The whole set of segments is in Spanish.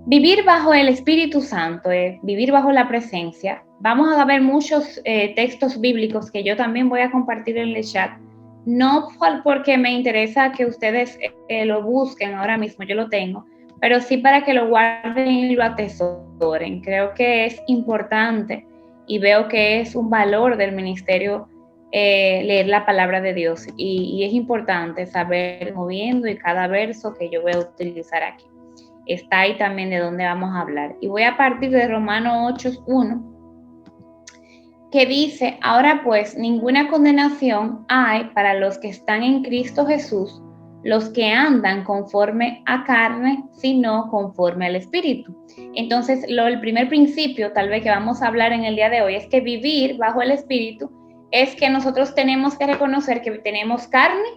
Vivir bajo el Espíritu Santo, vivir bajo la presencia. Vamos a ver muchos textos bíblicos que yo también voy a compartir en el chat. No porque me interesa que ustedes lo busquen ahora mismo, yo lo tengo, pero sí para que lo guarden y lo atesoren. Creo que es importante y veo que es un valor del ministerio leer la palabra de Dios y es importante saber moviendo y cada verso que yo voy a utilizar aquí. Está ahí también de dónde vamos a hablar. Y voy a partir de Romanos 8:1, que dice, ahora pues ninguna condenación hay para los que están en Cristo Jesús, los que andan conforme a carne, sino conforme al Espíritu. Entonces, el primer principio tal vez que vamos a hablar en el día de hoy es que vivir bajo el Espíritu es que nosotros tenemos que reconocer que tenemos carne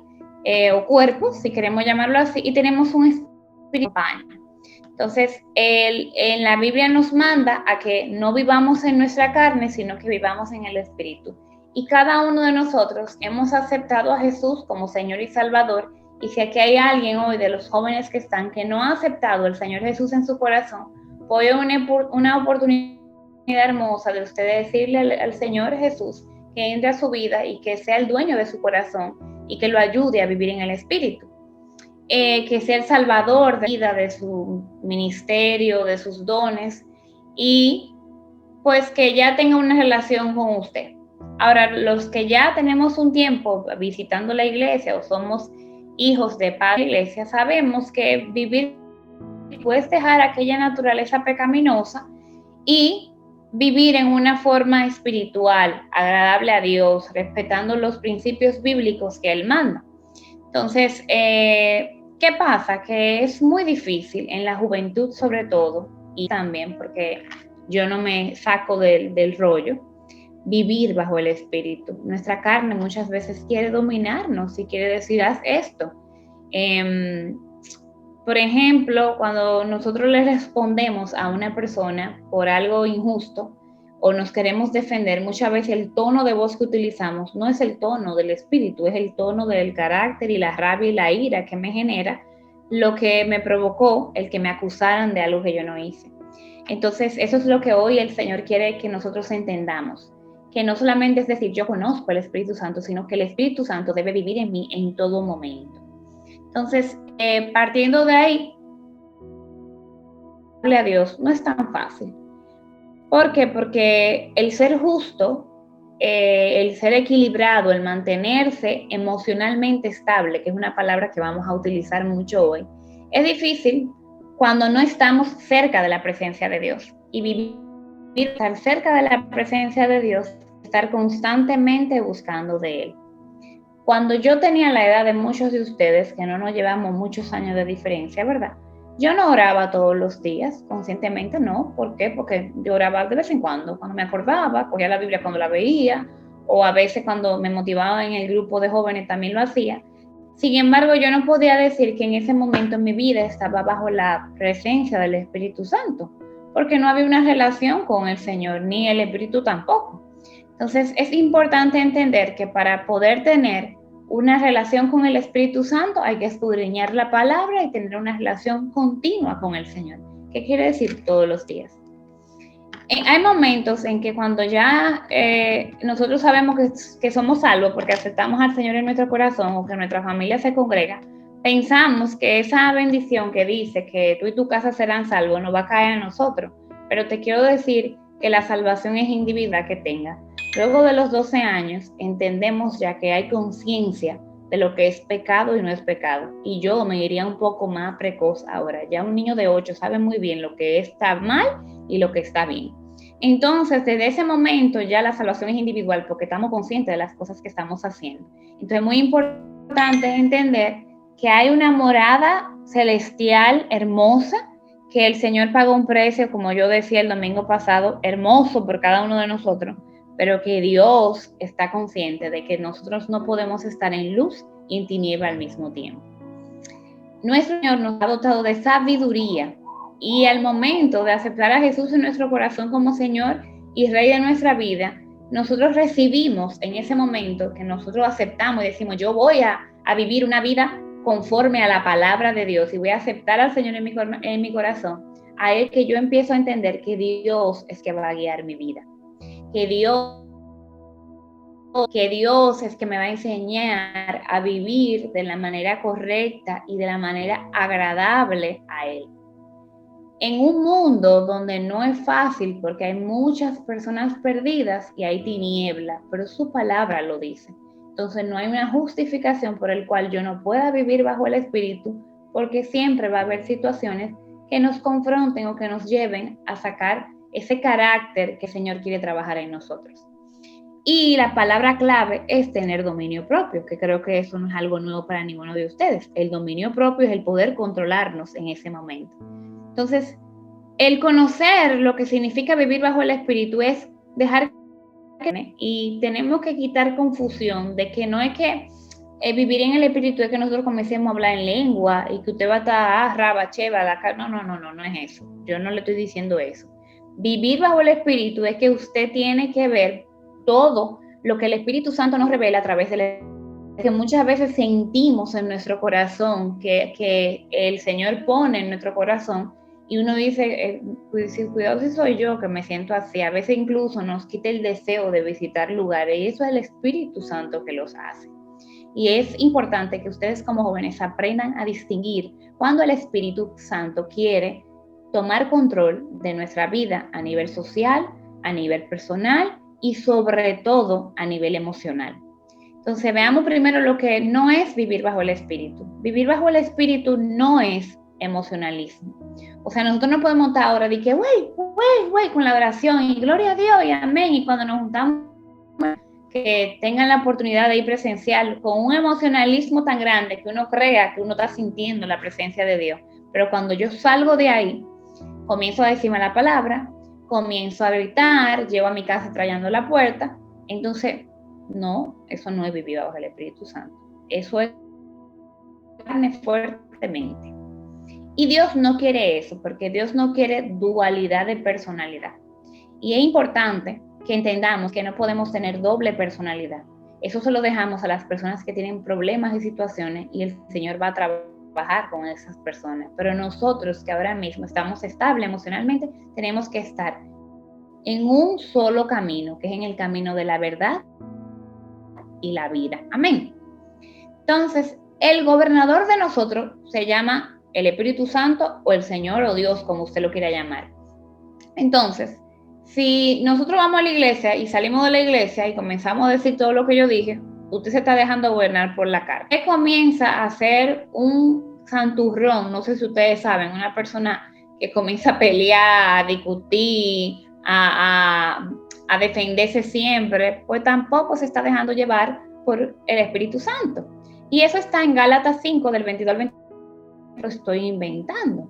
o cuerpo, si queremos llamarlo así, y tenemos un espíritu. Entonces, en la Biblia nos manda a que no vivamos en nuestra carne, sino que vivamos en el Espíritu. Y cada uno de nosotros hemos aceptado a Jesús como Señor y Salvador. Y si aquí hay alguien hoy de los jóvenes que están que no ha aceptado al Señor Jesús en su corazón, hoy es una oportunidad hermosa de usted decirle al Señor Jesús que entre a su vida y que sea el dueño de su corazón y que lo ayude a vivir en el Espíritu. Que sea el salvador de la vida, de su ministerio, de sus dones, y pues que ya tenga una relación con usted. Ahora, los que ya tenemos un tiempo visitando la iglesia o somos hijos de padre de la iglesia, sabemos que vivir, puedes dejar aquella naturaleza pecaminosa y vivir en una forma espiritual, agradable a Dios, respetando los principios bíblicos que Él manda. Entonces, ¿qué pasa? Que es muy difícil en la juventud sobre todo, y también porque yo no me saco del rollo, vivir bajo el Espíritu. Nuestra carne muchas veces quiere dominarnos y quiere decir, haz esto. Por ejemplo, cuando nosotros le respondemos a una persona por algo injusto o nos queremos defender, muchas veces el tono de voz que utilizamos no es el tono del espíritu, es el tono del carácter y la rabia y la ira que me genera lo que me provocó el que me acusaran de algo que yo no hice. Entonces, eso es lo que hoy el Señor quiere que nosotros entendamos, que no solamente es decir, yo conozco el Espíritu Santo, sino que el Espíritu Santo debe vivir en mí en todo momento. Entonces, partiendo de ahí, a Dios no es tan fácil. ¿Por qué? Porque el ser justo, el ser equilibrado, el mantenerse emocionalmente estable, que es una palabra que vamos a utilizar mucho hoy, es difícil cuando no estamos cerca de la presencia de Dios. Y vivir, estar cerca de la presencia de Dios, estar constantemente buscando de Él. Cuando yo tenía la edad de muchos de ustedes, que no nos llevamos muchos años de diferencia, ¿verdad? Yo no oraba todos los días, conscientemente no. ¿Por qué? Porque yo oraba de vez en cuando me acordaba, cogía la Biblia cuando la veía, o a veces cuando me motivaba en el grupo de jóvenes también lo hacía. Sin embargo, yo no podía decir que en ese momento en mi vida estaba bajo la presencia del Espíritu Santo, porque no había una relación con el Señor, ni el Espíritu tampoco. Entonces, es importante entender que para poder tener una relación con el Espíritu Santo hay que escudriñar la palabra y tener una relación continua con el Señor. ¿Qué quiere decir todos los días? Hay momentos en que cuando ya nosotros sabemos que somos salvos porque aceptamos al Señor en nuestro corazón o que nuestra familia se congrega, pensamos que esa bendición que dice que tú y tu casa serán salvos no va a caer en nosotros. Pero te quiero decir que la salvación es individual que tenga. Luego de los 12 años entendemos ya que hay conciencia de lo que es pecado y no es pecado. Y yo me iría un poco más precoz ahora. Ya un niño de 8 sabe muy bien lo que está mal y lo que está bien. Entonces, desde ese momento ya la salvación es individual porque estamos conscientes de las cosas que estamos haciendo. Entonces, es muy importante entender que hay una morada celestial hermosa, que el Señor pagó un precio, como yo decía el domingo pasado, hermoso por cada uno de nosotros, pero que Dios está consciente de que nosotros no podemos estar en luz y en tiniebla al mismo tiempo. Nuestro Señor nos ha dotado de sabiduría y al momento de aceptar a Jesús en nuestro corazón como Señor y Rey de nuestra vida, nosotros recibimos en ese momento que nosotros aceptamos y decimos, yo voy a vivir una vida conforme a la palabra de Dios y voy a aceptar al Señor en mi corazón. a Él que yo empiezo a entender que Dios es que va a guiar mi vida, que Dios es que me va a enseñar a vivir de la manera correcta y de la manera agradable a Él. En un mundo donde no es fácil porque hay muchas personas perdidas y hay tiniebla, pero su palabra lo dice. Entonces no hay una justificación por el cual yo no pueda vivir bajo el Espíritu, porque siempre va a haber situaciones que nos confronten o que nos lleven a sacar ese carácter que el Señor quiere trabajar en nosotros. Y la palabra clave es tener dominio propio, que creo que eso no es algo nuevo para ninguno de ustedes. El dominio propio es el poder controlarnos en ese momento. Entonces, el conocer lo que significa vivir bajo el Espíritu es dejar que, y tenemos que quitar confusión de que no es que vivir en el Espíritu es que nosotros comencemos a hablar en lengua y que usted va a estar raba, cheva, no es eso. Yo no le estoy diciendo eso. Vivir bajo el Espíritu es que usted tiene que ver todo lo que el Espíritu Santo nos revela a través de que muchas veces sentimos en nuestro corazón que el Señor pone en nuestro corazón y uno dice, cuidado si soy yo que me siento así. A veces incluso nos quita el deseo de visitar lugares y eso es el Espíritu Santo que los hace. Y es importante que ustedes como jóvenes aprendan a distinguir cuando el Espíritu Santo quiere tomar control de nuestra vida a nivel social, a nivel personal y sobre todo a nivel emocional. Entonces veamos primero lo que no es vivir bajo el Espíritu. Vivir bajo el Espíritu no es emocionalismo. O sea, nosotros no podemos estar ahora de que, güey, con la oración y gloria a Dios y amén. Y cuando nos juntamos, que tengan la oportunidad de ir presencial con un emocionalismo tan grande que uno crea que uno está sintiendo la presencia de Dios. Pero cuando yo salgo de ahí, comienzo a decirme la palabra, comienzo a gritar, llevo a mi casa trayendo la puerta. Entonces, no, eso no es vivir bajo el Espíritu Santo. Eso es carne fuertemente. Y Dios no quiere eso, porque Dios no quiere dualidad de personalidad. Y es importante que entendamos que no podemos tener doble personalidad. Eso se lo dejamos a las personas que tienen problemas y situaciones y el Señor va a trabajar con esas personas. Pero nosotros que ahora mismo estamos estables emocionalmente, tenemos que estar en un solo camino, que es en el camino de la verdad y la vida. Amén. Entonces, el gobernador de nosotros se llama el Espíritu Santo o el Señor o Dios, como usted lo quiera llamar. Entonces, si nosotros vamos a la iglesia y salimos de la iglesia y comenzamos a decir todo lo que yo dije, usted se está dejando gobernar por la carne. Usted comienza a ser un santurrón, no sé si ustedes saben, una persona que comienza a pelear, a discutir, a defenderse siempre, pues tampoco se está dejando llevar por el Espíritu Santo. Y eso está en Gálatas 5, del 22 al 23, lo estoy inventando.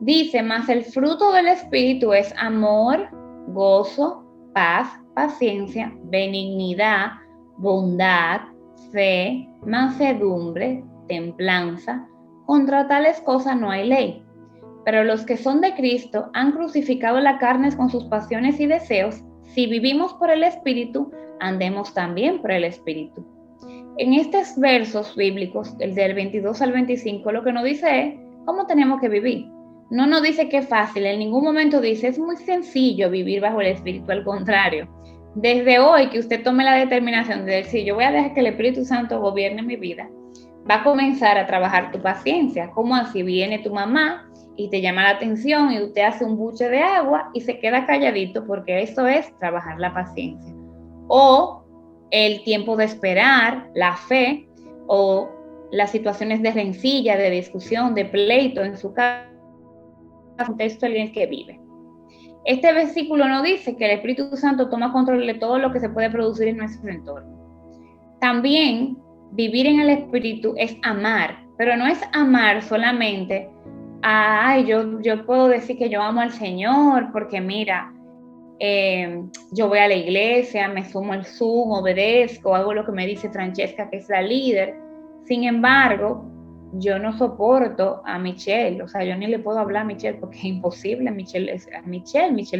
Dice, mas el fruto del Espíritu es amor, gozo, paz, paciencia, benignidad, bondad, fe, mansedumbre, templanza. Contra tales cosas no hay ley. Pero los que son de Cristo han crucificado la carne con sus pasiones y deseos. Si vivimos por el Espíritu, andemos también por el Espíritu. En estos versos bíblicos, el del 22 al 25, lo que nos dice es cómo tenemos que vivir. No nos dice que es fácil, en ningún momento dice es muy sencillo vivir bajo el Espíritu, al contrario. Desde hoy que usted tome la determinación de decir, yo voy a dejar que el Espíritu Santo gobierne mi vida, va a comenzar a trabajar tu paciencia. Como así viene tu mamá y te llama la atención y usted hace un buche de agua y se queda calladito, porque eso es trabajar la paciencia. O el tiempo de esperar, la fe, o las situaciones de rencilla, de discusión, de pleito en su casa, contexto en el que vive. Este versículo nos dice que el Espíritu Santo toma control de todo lo que se puede producir en nuestro entorno. También vivir en el Espíritu es amar, pero no es amar solamente yo puedo decir que yo amo al Señor porque mira, yo voy a la iglesia, me sumo al Zoom, obedezco, hago lo que me dice Francesca, que es la líder. Sin embargo, yo no soporto a Michelle, o sea, yo ni le puedo hablar a Michelle porque es imposible. Michelle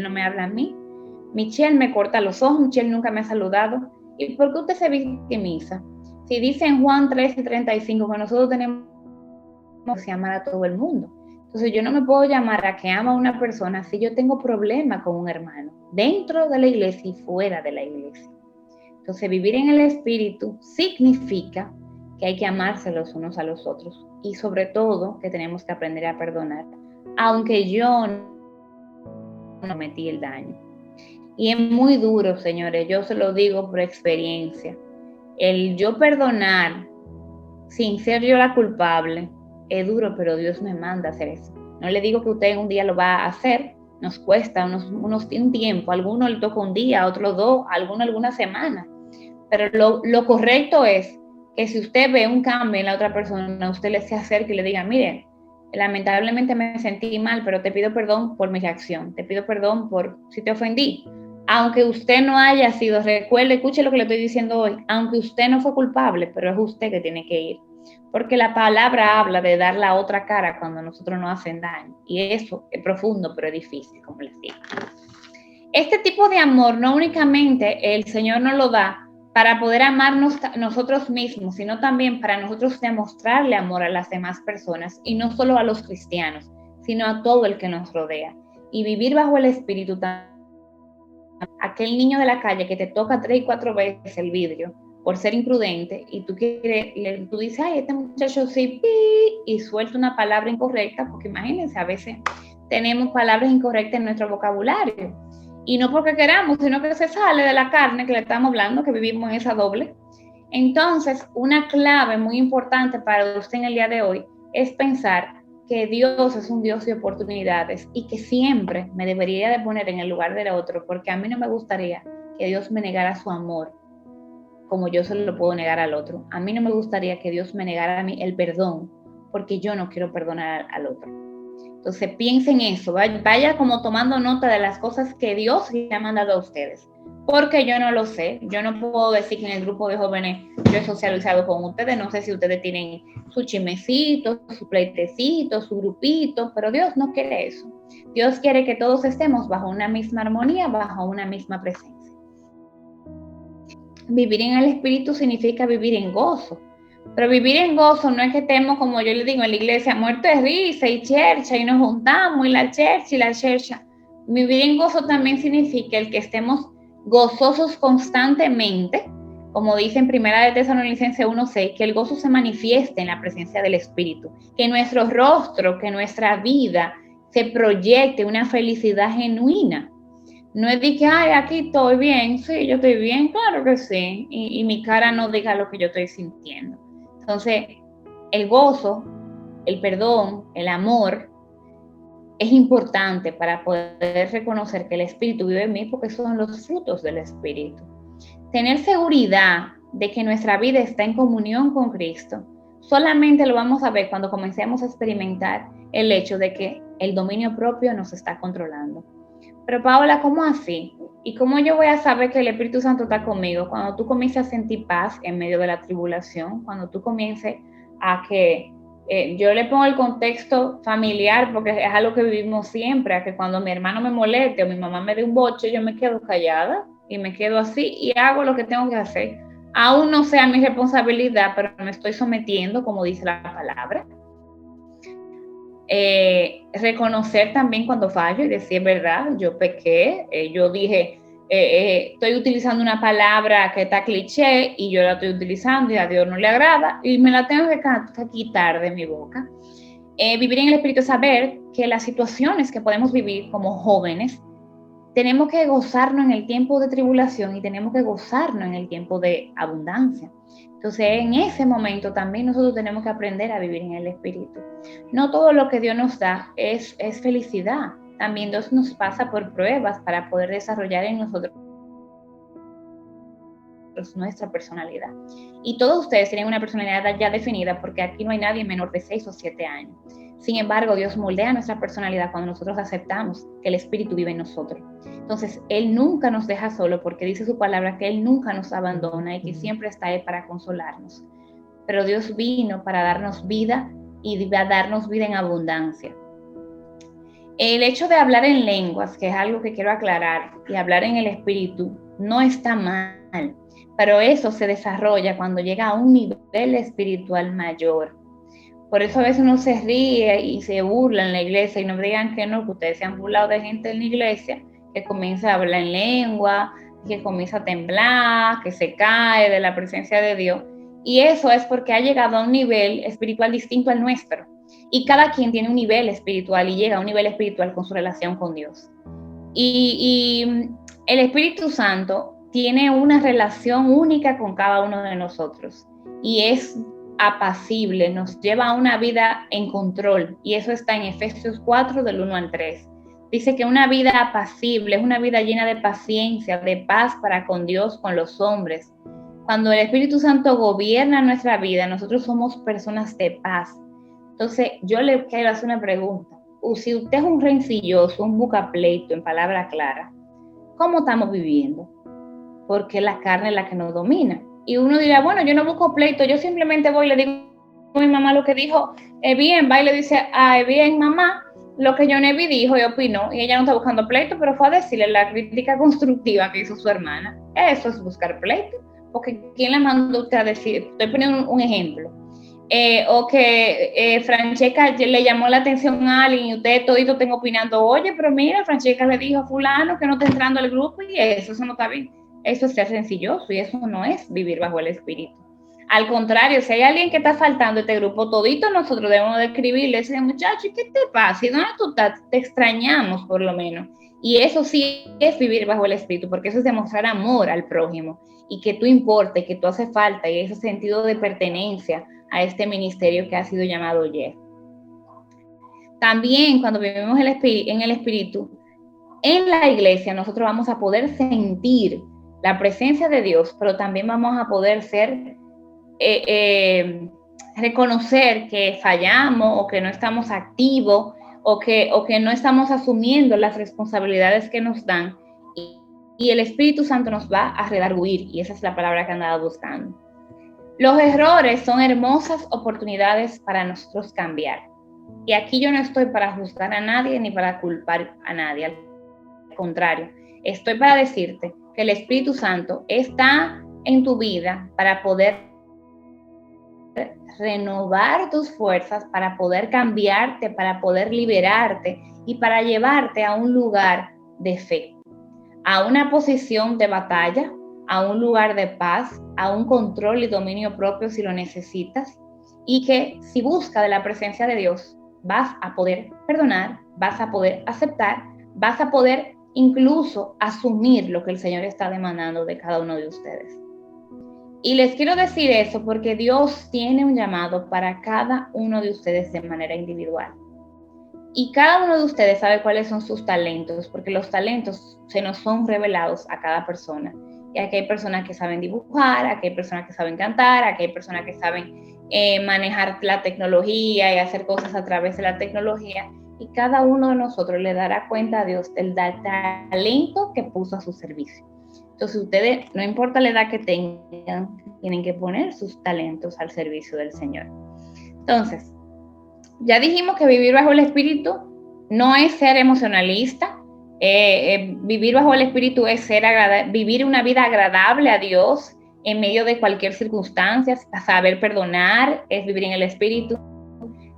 no me habla a mí. Michelle me corta los ojos, Michelle nunca me ha saludado. ¿Y por qué usted se victimiza? Si dice en Juan 13:35 que nosotros tenemos que amar a todo el mundo. Entonces yo no me puedo llamar a que amo a una persona si yo tengo problema con un hermano, dentro de la iglesia y fuera de la iglesia. Entonces vivir en el espíritu significa que hay que amarse los unos a los otros y sobre todo que tenemos que aprender a perdonar, aunque yo no cometí el daño. Y es muy duro, señores, yo se lo digo por experiencia. El yo perdonar sin ser yo la culpable es duro, pero Dios me manda a hacer eso. No le digo que usted un día lo va a hacer, nos cuesta un tiempo, a alguno le toca un día, a otro dos, a alguno alguna semana. Pero lo correcto es que si usted ve un cambio en la otra persona, usted le se acerque y le diga, mire, lamentablemente me sentí mal, pero te pido perdón por mi reacción, te pido perdón por si te ofendí. Aunque usted no haya sido, recuerde, escuche lo que le estoy diciendo hoy, aunque usted no fue culpable, pero es usted que tiene que ir. Porque la palabra habla de dar la otra cara cuando nosotros nos hacen daño. Y eso es profundo, pero es difícil, como les digo. Este tipo de amor no únicamente el Señor nos lo da para poder amarnos nosotros mismos, sino también para nosotros demostrarle amor a las demás personas y no solo a los cristianos, sino a todo el que nos rodea. Y vivir bajo el Espíritu también. Aquel niño de la calle que te toca 3 y 4 veces el vidrio por ser imprudente y tú dices, ay, este muchacho sí, y suelta una palabra incorrecta, porque imagínense, a veces tenemos palabras incorrectas en nuestro vocabulario. Y no porque queramos, sino que se sale de la carne que le estamos hablando, que vivimos en esa doble. Entonces, una clave muy importante para usted en el día de hoy es pensar que Dios es un Dios de oportunidades y que siempre me debería de poner en el lugar del otro, porque a mí no me gustaría que Dios me negara su amor como yo se lo puedo negar al otro. A mí no me gustaría que Dios me negara a mí el perdón, porque yo no quiero perdonar al otro. Entonces piensen eso, vaya como tomando nota de las cosas que Dios le ha mandado a ustedes, porque yo no lo sé, yo no puedo decir que en el grupo de jóvenes yo he socializado con ustedes, no sé si ustedes tienen su chismecito, su pleitecito, su grupito, pero Dios no quiere eso. Dios quiere que todos estemos bajo una misma armonía, bajo una misma presencia. Vivir en el espíritu significa vivir en gozo. Pero vivir en gozo no es que estemos, como yo le digo, en la iglesia, muertos de risa y chercha, y nos juntamos, y la chercha y la chercha. Vivir en gozo también significa el que estemos gozosos constantemente, como dice en Primera de Tesalonicenses 1:6, que el gozo se manifieste en la presencia del Espíritu, que nuestro rostro, que nuestra vida se proyecte una felicidad genuina. No es de que, ay, aquí estoy bien, sí, yo estoy bien, claro que sí, y mi cara no diga lo que yo estoy sintiendo. Entonces, el gozo, el perdón, el amor, es importante para poder reconocer que el Espíritu vive en mí porque son los frutos del Espíritu. Tener seguridad de que nuestra vida está en comunión con Cristo, solamente lo vamos a ver cuando comencemos a experimentar el hecho de que el dominio propio nos está controlando. Pero Paola, ¿cómo así? ¿Y cómo yo voy a saber que el Espíritu Santo está conmigo? Cuando tú comiences a sentir paz en medio de la tribulación, cuando tú comiences a que, yo le pongo el contexto familiar porque es algo que vivimos siempre, a que cuando mi hermano me moleste o mi mamá me dé un boche, yo me quedo callada y me quedo así y hago lo que tengo que hacer. Aún no sea mi responsabilidad, pero me estoy sometiendo, como dice la palabra. Reconocer también cuando fallo y decir, verdad, yo pequé, yo dije, estoy utilizando una palabra que está cliché y yo la estoy utilizando y a Dios no le agrada y me la tengo que quitar de mi boca. Vivir en el Espíritu es saber que las situaciones que podemos vivir como jóvenes, tenemos que gozarnos en el tiempo de tribulación y tenemos que gozarnos en el tiempo de abundancia. Entonces, en ese momento también nosotros tenemos que aprender a vivir en el Espíritu. No todo lo que Dios nos da es felicidad. También Dios nos pasa por pruebas para poder desarrollar en nosotros nuestra personalidad. Y todos ustedes tienen una personalidad ya definida porque aquí no hay nadie menor de 6 o 7 años. Sin embargo, Dios moldea nuestra personalidad cuando nosotros aceptamos que el Espíritu vive en nosotros. Entonces, Él nunca nos deja solo porque dice su palabra que Él nunca nos abandona y que siempre está ahí para consolarnos. Pero Dios vino para darnos vida y va a darnos vida en abundancia. El hecho de hablar en lenguas, que es algo que quiero aclarar, y hablar en el Espíritu, no está mal, pero eso se desarrolla cuando llega a un nivel espiritual mayor. Por eso a veces uno se ríe y se burla en la iglesia y no me digan que no, que ustedes se han burlado de gente en la iglesia que comienza a hablar en lengua, que comienza a temblar, que se cae de la presencia de Dios. Y eso es porque ha llegado a un nivel espiritual distinto al nuestro. Y cada quien tiene un nivel espiritual y llega a un nivel espiritual con su relación con Dios. Y el Espíritu Santo tiene una relación única con cada uno de nosotros. Y es apacible, nos lleva a una vida en control. Y eso está en Efesios 4, del 1 al 3. Dice que una vida apacible es una vida llena de paciencia, de paz para con Dios, con los hombres. Cuando el Espíritu Santo gobierna nuestra vida, nosotros somos personas de paz. Entonces, yo le quiero hacer una pregunta. Si usted es un rencilloso, un buscapleito, en palabra clara, ¿cómo estamos viviendo? Porque la carne es la que nos domina. Y uno dirá, bueno, yo no busco pleito, yo simplemente voy y le digo a mi mamá lo que dijo, bien, va y le dice, bien, mamá, lo que Yonevi dijo y opinó, y ella no está buscando pleito, pero fue a decirle la crítica constructiva que hizo su hermana. Eso es buscar pleito, porque ¿quién le mandó a usted a decir? Estoy poniendo un ejemplo. O que Francesca le llamó la atención a alguien y ustedes toditos estén opinando, oye, pero mira, Francesca le dijo a fulano que no está entrando al grupo y eso no está bien. Eso es ser sencilloso y eso no es vivir bajo el espíritu. Al contrario, si hay alguien que está faltando este grupo, todito nosotros debemos de escribirle, ese muchacho, ¿qué te pasa? ¿Y dónde tú estás? Te extrañamos por lo menos. Y eso sí es vivir bajo el espíritu, porque eso es demostrar amor al prójimo y que tú importes, que tú haces falta y ese sentido de pertenencia a este ministerio que ha sido llamado YES. También cuando vivimos en el espíritu, en la iglesia nosotros vamos a poder sentir la presencia de Dios, pero también vamos a poder reconocer que fallamos o que no estamos activos o que no estamos asumiendo las responsabilidades que nos dan y el Espíritu Santo nos va a redarguir, y esa es la palabra que andaba buscando. Los errores son hermosas oportunidades para nosotros cambiar. Y aquí yo no estoy para juzgar a nadie ni para culpar a nadie. Al contrario, estoy para decirte que el Espíritu Santo está en tu vida para poder renovar tus fuerzas, para poder cambiarte, para poder liberarte y para llevarte a un lugar de fe, a una posición de batalla, a un lugar de paz, a un control y dominio propio si lo necesitas, y que si buscas de la presencia de Dios, vas a poder perdonar, vas a poder aceptar, vas a poder incluso asumir lo que el Señor está demandando de cada uno de ustedes. Y les quiero decir eso porque Dios tiene un llamado para cada uno de ustedes de manera individual. Y cada uno de ustedes sabe cuáles son sus talentos, porque los talentos se nos son revelados a cada persona. Y aquí hay personas que saben dibujar, aquí hay personas que saben cantar, aquí hay personas que saben manejar la tecnología y hacer cosas a través de la tecnología. Y cada uno de nosotros le dará cuenta a Dios del talento que puso a su servicio. Entonces ustedes, no importa la edad que tengan, tienen que poner sus talentos al servicio del Señor. Entonces, ya dijimos que vivir bajo el espíritu no es ser emocionalista. Vivir bajo el espíritu es vivir una vida agradable a Dios en medio de cualquier circunstancia. Saber perdonar es vivir en el espíritu.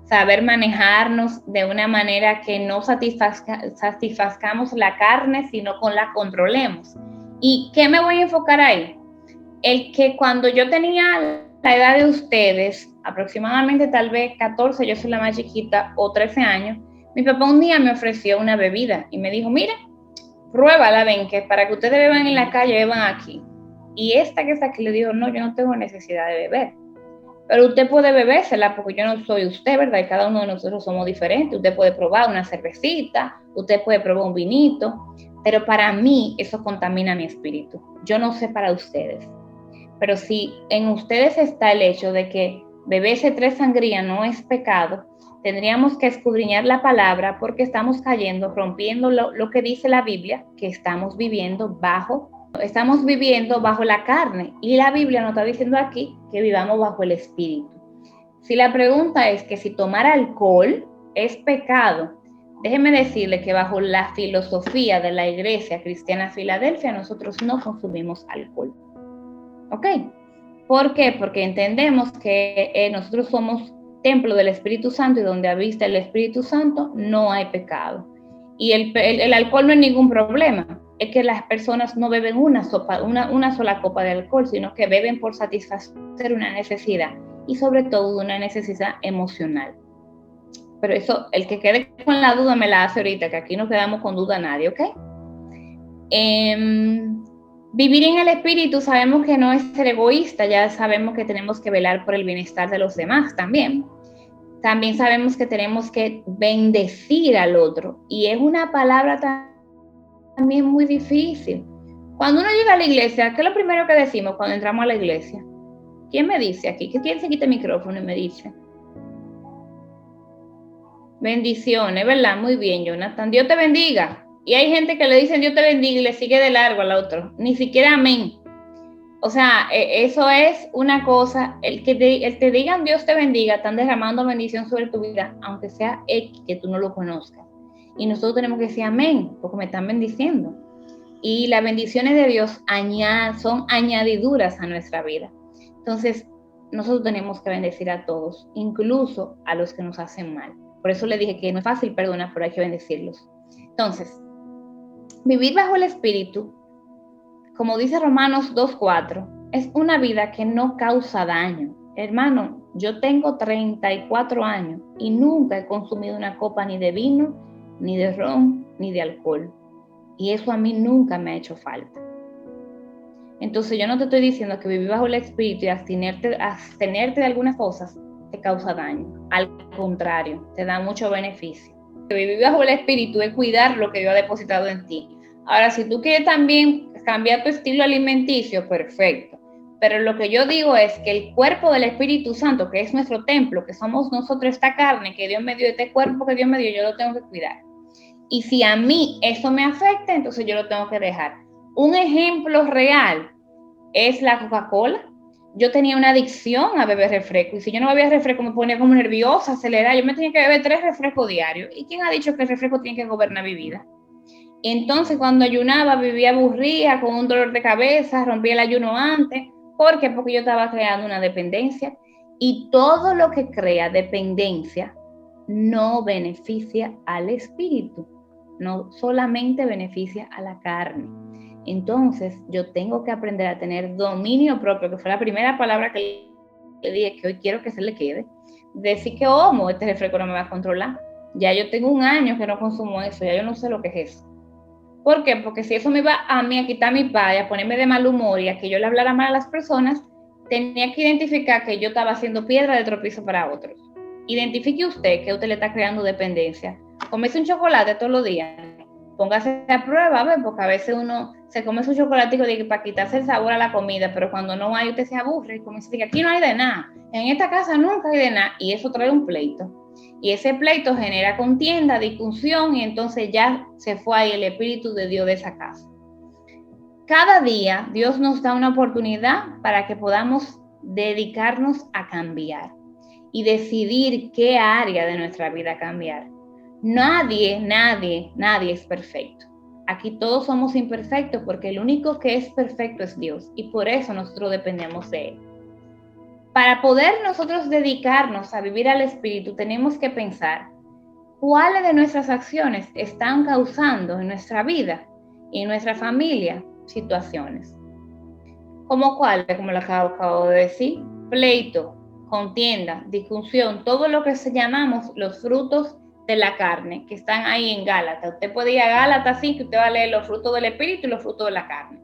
Saber manejarnos de una manera que no satisfazcamos la carne, sino con la controlemos. ¿Y qué me voy a enfocar ahí? El que cuando yo tenía la edad de ustedes, aproximadamente tal vez 14, yo soy la más chiquita, o 13 años, mi papá un día me ofreció una bebida y me dijo, mira, pruébala, ven, que para que ustedes beban en la calle, beban aquí. Y esta que está aquí le dijo, no, yo no tengo necesidad de beber. Pero usted puede bebérsela porque yo no soy usted, ¿verdad? Y cada uno de nosotros somos diferentes. Usted puede probar una cervecita, usted puede probar un vinito, pero para mí eso contamina mi espíritu. Yo no sé para ustedes. Pero si en ustedes está el hecho de que beberse 3 sangrías no es pecado, tendríamos que escudriñar la palabra porque estamos cayendo, rompiendo lo que dice la Biblia, que estamos viviendo bajo la carne. Y la Biblia nos está diciendo aquí que vivamos bajo el espíritu. Si la pregunta es que si tomar alcohol es pecado, déjeme decirle que bajo la filosofía de la Iglesia Cristiana Filadelfia, nosotros no consumimos alcohol. ¿Ok? ¿Por qué? Porque entendemos que nosotros somos templo del Espíritu Santo y donde habita el Espíritu Santo, no hay pecado. Y el alcohol no es ningún problema. Es que las personas no beben una sola copa de alcohol, sino que beben por satisfacer una necesidad y sobre todo una necesidad emocional. Pero eso, el que quede con la duda me la hace ahorita, que aquí no quedamos con duda nadie, ¿ok? Vivir en el Espíritu sabemos que no es ser egoísta, ya sabemos que tenemos que velar por el bienestar de los demás también. También sabemos que tenemos que bendecir al otro y es una palabra también muy difícil. Cuando uno llega a la iglesia, ¿qué es lo primero que decimos cuando entramos a la iglesia? ¿Quién me dice aquí? ¿Quién se quita el micrófono y me dice? Bendiciones, ¿verdad? Muy bien, Jonathan. Dios te bendiga. Y hay gente que le dicen Dios te bendiga y le sigue de largo al otro. Ni siquiera amén. O sea, eso es una cosa. El que te digan Dios te bendiga, están derramando bendición sobre tu vida, aunque sea X, que tú no lo conozcas. Y nosotros tenemos que decir amén, porque me están bendiciendo. Y las bendiciones de Dios son añadiduras a nuestra vida. Entonces, nosotros tenemos que bendecir a todos, incluso a los que nos hacen mal. Por eso le dije que no es fácil perdonar, pero hay que bendecirlos. Entonces, vivir bajo el Espíritu, como dice Romanos 2:4, es una vida que no causa daño. Hermano, yo tengo 34 años y nunca he consumido una copa ni de vino, ni de ron, ni de alcohol. Y eso a mí nunca me ha hecho falta. Entonces yo no te estoy diciendo que vivir bajo el Espíritu y abstenerte de algunas cosas te causa daño. Al contrario, te da mucho beneficio. Vivir bajo el Espíritu es cuidar lo que Dios ha depositado en ti. Ahora, si tú quieres también cambiar tu estilo alimenticio, perfecto. Pero lo que yo digo es que el cuerpo del Espíritu Santo, que es nuestro templo, que somos nosotros, esta carne que Dios me dio, este cuerpo que Dios me dio, yo lo tengo que cuidar. Y si a mí eso me afecta, entonces yo lo tengo que dejar. Un ejemplo real es la Coca-Cola. Yo tenía una adicción a beber refresco y si yo no bebía refresco me ponía como nerviosa, acelerada. Yo me tenía que beber 3 refrescos diarios. ¿Y quién ha dicho que el refresco tiene que gobernar mi vida? Entonces cuando ayunaba vivía aburrida, con un dolor de cabeza, rompía el ayuno antes. ¿Por qué? Porque yo estaba creando una dependencia y todo lo que crea dependencia no beneficia al espíritu, no solamente beneficia a la carne. Entonces yo tengo que aprender a tener dominio propio, que fue la primera palabra que le dije que hoy quiero que se le quede. Decir que este refresco no me va a controlar. Ya yo tengo 1 año que no consumo eso, ya yo no sé lo que es eso. ¿Por qué? Porque si eso me iba a mí a quitar mi paz, a ponerme de mal humor y a que yo le hablara mal a las personas, tenía que identificar que yo estaba haciendo piedra de tropiezo para otros. Identifique usted que usted le está creando dependencia. Comece un chocolate todos los días. Póngase a prueba, ¿ves? Porque a veces uno se come su chocolatico para quitarse el sabor a la comida, pero cuando no hay, usted se aburre y comienza a decir, aquí no hay de nada. En esta casa nunca hay de nada. Y eso trae un pleito. Y ese pleito genera contienda, discusión, y entonces ya se fue ahí el Espíritu de Dios de esa casa. Cada día Dios nos da una oportunidad para que podamos dedicarnos a cambiar y decidir qué área de nuestra vida cambiar. Nadie es perfecto. Aquí todos somos imperfectos porque el único que es perfecto es Dios y por eso nosotros dependemos de Él. Para poder nosotros dedicarnos a vivir al Espíritu, tenemos que pensar cuáles de nuestras acciones están causando en nuestra vida y en nuestra familia situaciones. ¿Cómo cuáles? Como lo acabo de decir, pleito, contienda, discusión, todo lo que llamamos los frutos de la carne, que están ahí en Gálatas. Usted puede ir a Gálatas 5 y usted va a leer los frutos del Espíritu y los frutos de la carne.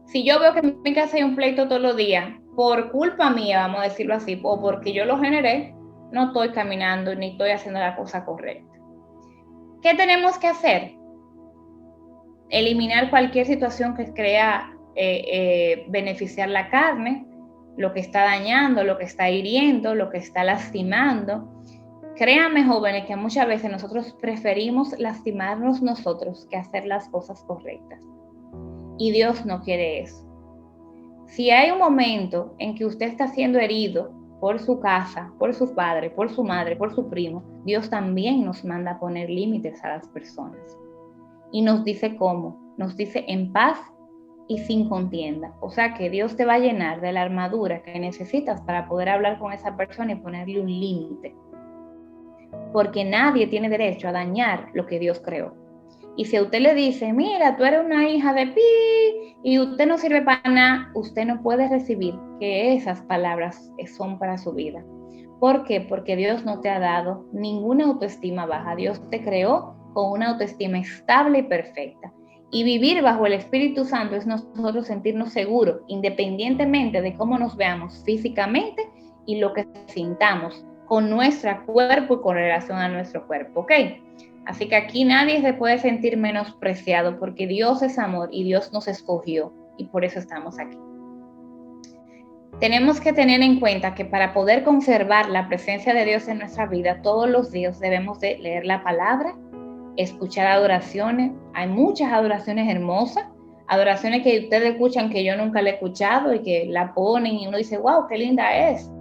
Si yo veo que en mi casa hay un pleito todos los días, por culpa mía, vamos a decirlo así, o porque yo lo generé, no estoy caminando ni estoy haciendo la cosa correcta. ¿Qué tenemos que hacer? Eliminar cualquier situación que crea beneficiar la carne, lo que está dañando, lo que está hiriendo, lo que está lastimando. Créanme, jóvenes, que muchas veces nosotros preferimos lastimarnos nosotros que hacer las cosas correctas. Y Dios no quiere eso. Si hay un momento en que usted está siendo herido por su casa, por su padre, por su madre, por su primo, Dios también nos manda a poner límites a las personas. Y nos dice cómo, nos dice en paz y sin contienda. O sea que Dios te va a llenar de la armadura que necesitas para poder hablar con esa persona y ponerle un límite. porque nadie tiene derecho a dañar lo que Dios creó. Y si a usted le dice, mira, tú eres una hija de pi y usted no sirve para nada, usted no puede recibir que esas palabras son para su vida. ¿Por qué? Porque Dios no te ha dado ninguna autoestima baja. Dios te creó con una autoestima estable y perfecta. Y vivir bajo el Espíritu Santo es nosotros sentirnos seguros, independientemente de cómo nos veamos físicamente y lo que sintamos con nuestro cuerpo y con relación a nuestro cuerpo, ¿ok? Así que aquí nadie se puede sentir menospreciado porque Dios es amor y Dios nos escogió y por eso estamos aquí. Tenemos que tener en cuenta que para poder conservar la presencia de Dios en nuestra vida, todos los días debemos de leer la palabra, escuchar adoraciones. Hay muchas adoraciones hermosas, adoraciones que ustedes escuchan que yo nunca le he escuchado y que la ponen y uno dice, wow, qué linda es.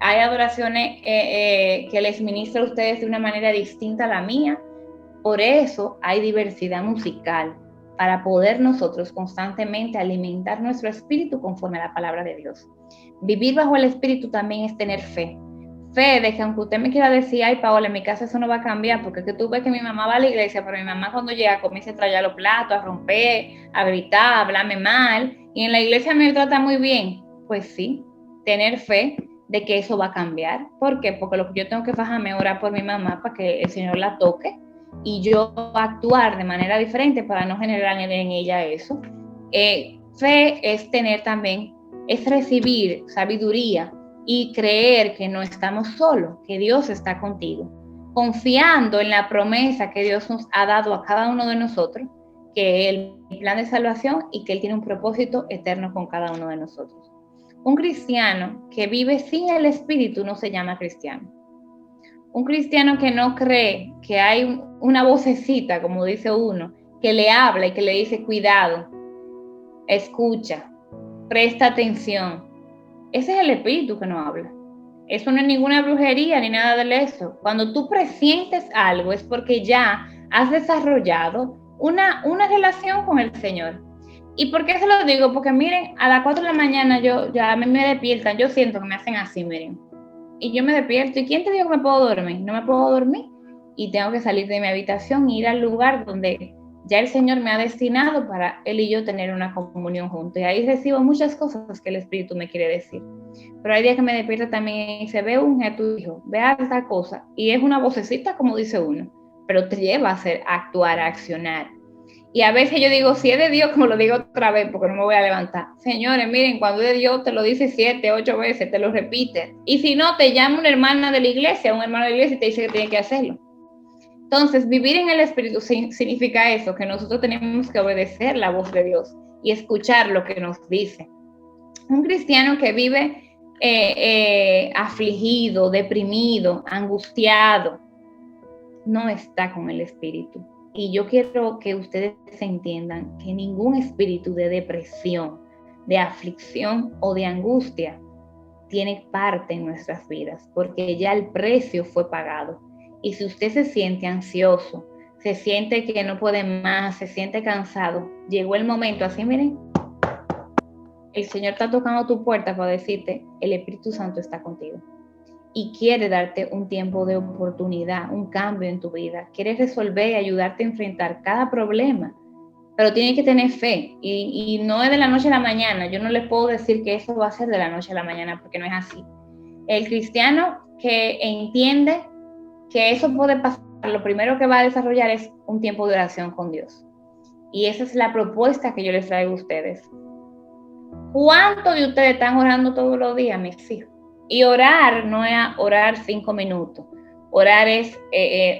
Hay adoraciones que les ministro a ustedes de una manera distinta a la mía. Por eso hay diversidad musical, para poder nosotros constantemente alimentar nuestro espíritu conforme a la palabra de Dios. Vivir bajo el espíritu también es tener fe. Fe de que aunque usted me quiera decir, ay Paola, en mi casa eso no va a cambiar, porque es que tú ves que mi mamá va a la iglesia, pero mi mamá cuando llega comienza a traer los platos, a romper, a gritar, a hablarme mal, y en la iglesia me trata muy bien. Pues sí, tener fe de que eso va a cambiar. ¿Por qué? Porque lo que yo tengo que fajarme orar por mi mamá para que el Señor la toque y yo actuar de manera diferente para no generar en ella eso. Fe es tener también, es recibir sabiduría y creer que no estamos solos, que Dios está contigo, confiando en la promesa que Dios nos ha dado a cada uno de nosotros, que es el plan de salvación y que Él tiene un propósito eterno con cada uno de nosotros. Un cristiano que vive sin el Espíritu no se llama cristiano. Un cristiano que no cree que hay una vocecita, como dice uno, que le habla y que le dice, cuidado, escucha, presta atención. Ese es el espíritu que nos habla. Eso no es ninguna brujería ni nada de eso. Cuando tú presientes algo es porque ya has desarrollado una relación con el Señor. ¿Y por qué se lo digo? Porque miren, a las 4 de la mañana a mí me despiertan, yo siento que me hacen así, miren. Y yo me despierto. ¿Y quién te dijo que me puedo dormir? No me puedo dormir. Y tengo que salir de mi habitación e ir al lugar donde ya el Señor me ha destinado para Él y yo tener una comunión juntos. Y ahí recibo muchas cosas que el Espíritu me quiere decir. Pero hay días que me despierta también y se ve a tu hijo, ve a esta cosa. Y es una vocecita, como dice uno, pero te lleva a actuar, a accionar. Y a veces yo digo, si es de Dios, como lo digo otra vez, porque no me voy a levantar. Señores, miren, cuando es de Dios te lo dice 7, 8 veces, te lo repite. Y si no, te llama una hermana de la iglesia, un hermano de la iglesia y te dice que tiene que hacerlo. Entonces, vivir en el Espíritu significa eso, que nosotros tenemos que obedecer la voz de Dios y escuchar lo que nos dice. Un cristiano que vive afligido, deprimido, angustiado, no está con el Espíritu. Y yo quiero que ustedes entiendan que ningún espíritu de depresión, de aflicción o de angustia tiene parte en nuestras vidas, porque ya el precio fue pagado. Y si usted se siente ansioso, se siente que no puede más, se siente cansado, llegó el momento, así miren, el Señor está tocando tu puerta para decirte, el Espíritu Santo está contigo. Y quiere darte un tiempo de oportunidad, un cambio en tu vida. Quiere resolver y ayudarte a enfrentar cada problema. Pero tiene que tener fe. Y no es de la noche a la mañana. Yo no les puedo decir que eso va a ser de la noche a la mañana, porque no es así. El cristiano que entiende que eso puede pasar, lo primero que va a desarrollar es un tiempo de oración con Dios. Y esa es la propuesta que yo les traigo a ustedes. ¿Cuántos de ustedes están orando todos los días, mis hijos? Y orar no es orar 5 minutos. Orar es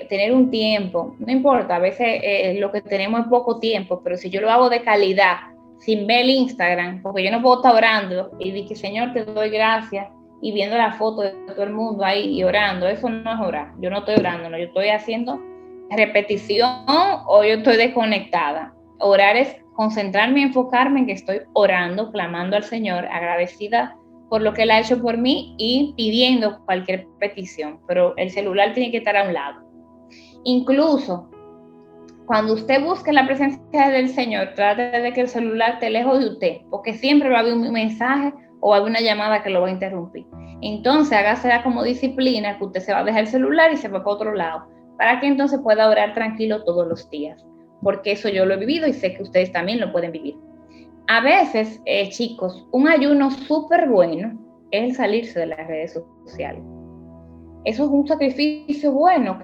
tener un tiempo. No importa, a veces lo que tenemos es poco tiempo, pero si yo lo hago de calidad, sin ver el Instagram, porque yo no puedo estar orando y decir, Señor, te doy gracias, y viendo la foto de todo el mundo ahí y orando, eso no es orar. Yo no estoy orando, no, yo estoy haciendo repetición o yo estoy desconectada. Orar es concentrarme y enfocarme en que estoy orando, clamando al Señor, agradecida por lo que Él ha hecho por mí y pidiendo cualquier petición, pero el celular tiene que estar a un lado. Incluso cuando usted busque la presencia del Señor, trate de que el celular esté lejos de usted, porque siempre va a haber un mensaje o hay una llamada que lo va a interrumpir. Entonces hágasela como disciplina, que usted se va a dejar el celular y se va para otro lado, para que entonces pueda orar tranquilo todos los días, porque eso yo lo he vivido y sé que ustedes también lo pueden vivir. A veces, chicos, un ayuno súper bueno es el salirse de las redes sociales. Eso es un sacrificio bueno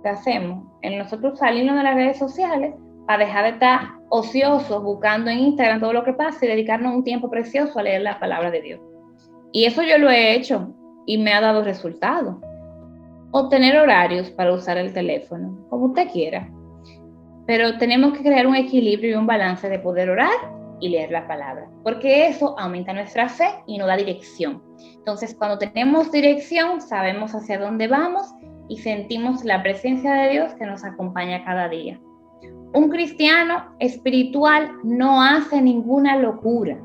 que hacemos, en nosotros salirnos de las redes sociales para dejar de estar ociosos buscando en Instagram todo lo que pasa y dedicarnos un tiempo precioso a leer la palabra de Dios. Y eso yo lo he hecho y me ha dado resultados. O tener horarios para usar el teléfono, como usted quiera. Pero tenemos que crear un equilibrio y un balance de poder orar y leer la palabra, porque eso aumenta nuestra fe y nos da dirección. Entonces, cuando tenemos dirección, sabemos hacia dónde vamos y sentimos la presencia de Dios que nos acompaña cada día. Un cristiano espiritual no hace ninguna locura,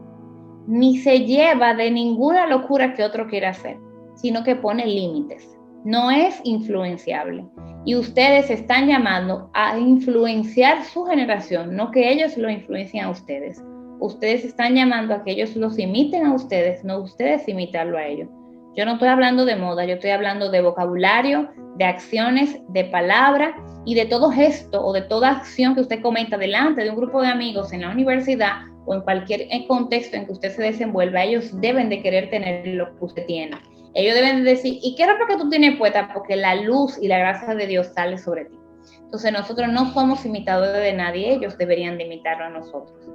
ni se lleva de ninguna locura que otro quiera hacer, sino que pone límites. No es influenciable. Y ustedes están llamando a influenciar su generación, no que ellos lo influencien a ustedes. Ustedes están llamando a que ellos los imiten a ustedes, no ustedes imitarlo a ellos. Yo no estoy hablando de moda, yo estoy hablando de vocabulario, de acciones, de palabras y de todo gesto o de toda acción que usted cometa delante de un grupo de amigos en la universidad o en cualquier contexto en que usted se desenvuelva. Ellos deben de querer tener lo que usted tiene. Ellos deben de decir, ¿y qué ropa que tú tienes puesta? Porque la luz y la gracia de Dios sale sobre ti. Entonces nosotros no somos imitadores de nadie, ellos deberían de imitarlo a nosotros.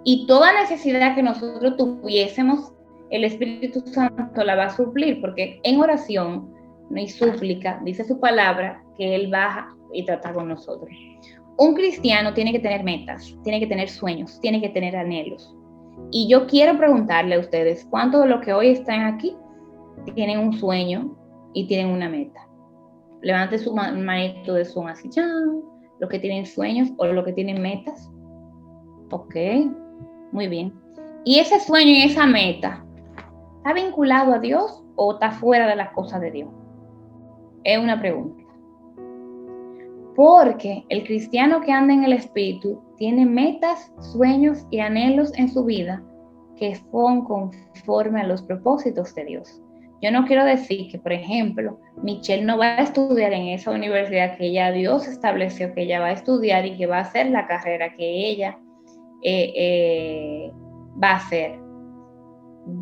Y toda necesidad que nosotros tuviésemos, el Espíritu Santo la va a suplir, porque en oración y súplica, dice su palabra, que Él baja y trata con nosotros. Un cristiano tiene que tener metas, tiene que tener sueños, tiene que tener anhelos. Y yo quiero preguntarle a ustedes, ¿cuántos de los que hoy están aquí tienen un sueño y tienen una meta? Levante su manito de Zoom así, ¡chan! Los que tienen sueños o los que tienen metas. Ok, muy bien. ¿Y ese sueño y esa meta está vinculado a Dios o está fuera de las cosas de Dios? Es una pregunta. Porque el cristiano que anda en el Espíritu tiene metas, sueños y anhelos en su vida que son conforme a los propósitos de Dios. Yo no quiero decir que, por ejemplo, Michelle no va a estudiar en esa universidad que ya Dios estableció que ella va a estudiar y que va a hacer la carrera que ella va a hacer.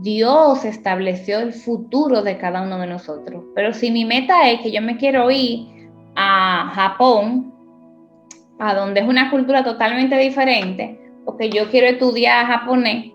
Dios estableció el futuro de cada uno de nosotros. Pero si mi meta es que yo me quiero ir a Japón, a donde es una cultura totalmente diferente, porque yo quiero estudiar japonés,